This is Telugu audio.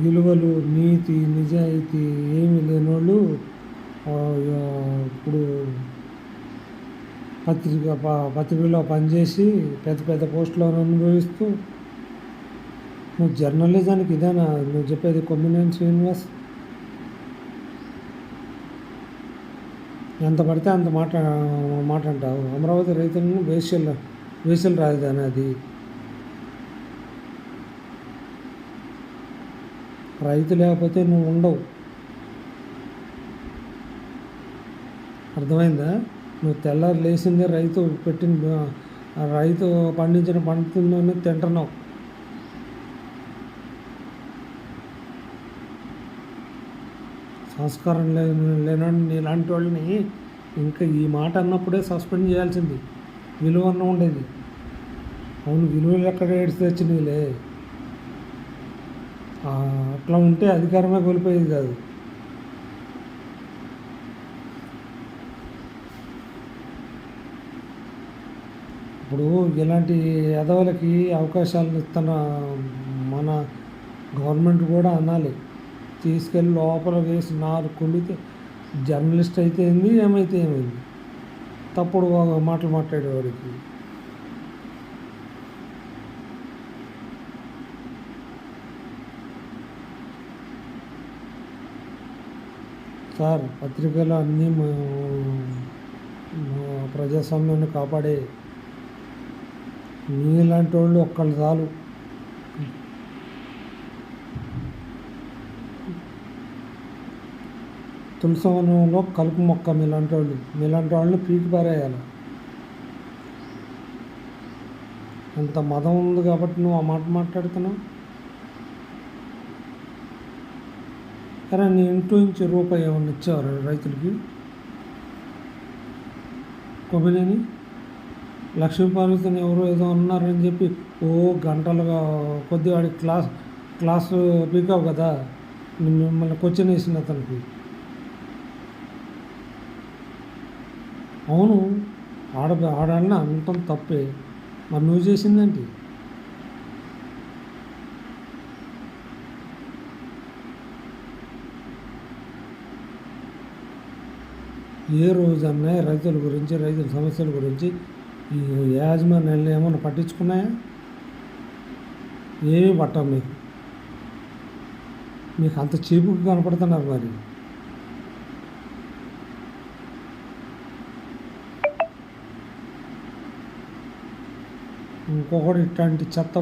విలువలు, నీతి, నిజాయితీ ఏమీ లేనోళ్ళు ఇప్పుడు పత్రికలో పనిచేసి పెద్ద పెద్ద పోస్టులను అనుభవిస్తూ, నువ్వు జర్నలిజానికి ఇదేనా నువ్వు చెప్పేది? కొమ్మినేని శ్రీనివాస్ ఎంత పడితే అంత మాట అంటావు. అమరావతి రైతులను వేసలు రాజధాని అది. రైతు లేకపోతే నువ్వు ఉండవు. అర్థమైందా? నువ్వు తెల్లారి లేచిందే రైతు పండించిన పంటలోనే తింటున్నావు. సంస్కారం లేనని ఇలాంటి వాళ్ళని ఇంకా ఈ మాట అన్నప్పుడే సస్పెండ్ చేయాల్సింది. విలువ అన్న ఉండేది. అవును, విలువలు ఎక్కడ ఏడ్చి తెచ్చినవిలే. అట్లా ఉంటే అధికారమే కోల్పోయేది కాదు. ఇప్పుడు ఇలాంటి ఎదవలకి అవకాశాలు ఇస్తున్న మన గవర్నమెంట్ కూడా అనాలి. తీసుకెళ్ళి లోపల వేసి 4 కొలితే జర్నలిస్ట్ అయితే ఏంది, ఏమైతే ఏమైంది. తప్పుడు మాటలు మాట్లాడేవాడికి సార్, పత్రికలు అన్నీ ప్రజాస్వామ్యాన్ని కాపాడే. నీలాంటి వాళ్ళు ఒక్కళ్ళు చాలు. తులసవనంలో కలుపు మొక్క మీలాంటి వాళ్ళని పీకి పారేయాలి. అంత మదం ఉంది కాబట్టి నువ్వు ఆ మాట మాట్లాడుతున్నావు. కానీ నీ ఇంట్లో నుంచి రూపాయి ఏమన్నా ఇచ్చేవారు రైతులకి? కొమ్మినేని లక్ష్మీపార్వతిని ఎవరో ఏదో అన్నారని చెప్పి గంటలుగా కొద్దివాడికి క్లాసు పీకావు కదా. మిమ్మల్ని క్వశ్చన్ వేసింది అతనికి. అవును, ఆడాలన్న అంతం తప్పే. మరి నువ్వు చేసిందేంటి? ఏ రోజన్నా రైతుల గురించి, రైతుల సమస్యల గురించి ఈ యాజమాన్యాలు ఏమన్నా పట్టించుకున్నాయా? ఏమీ పట్టవు మీకు అంత చీపుగా కనపడుతున్నారు. మరి ఇంకొకటి ఇట్లాంటి చెత్త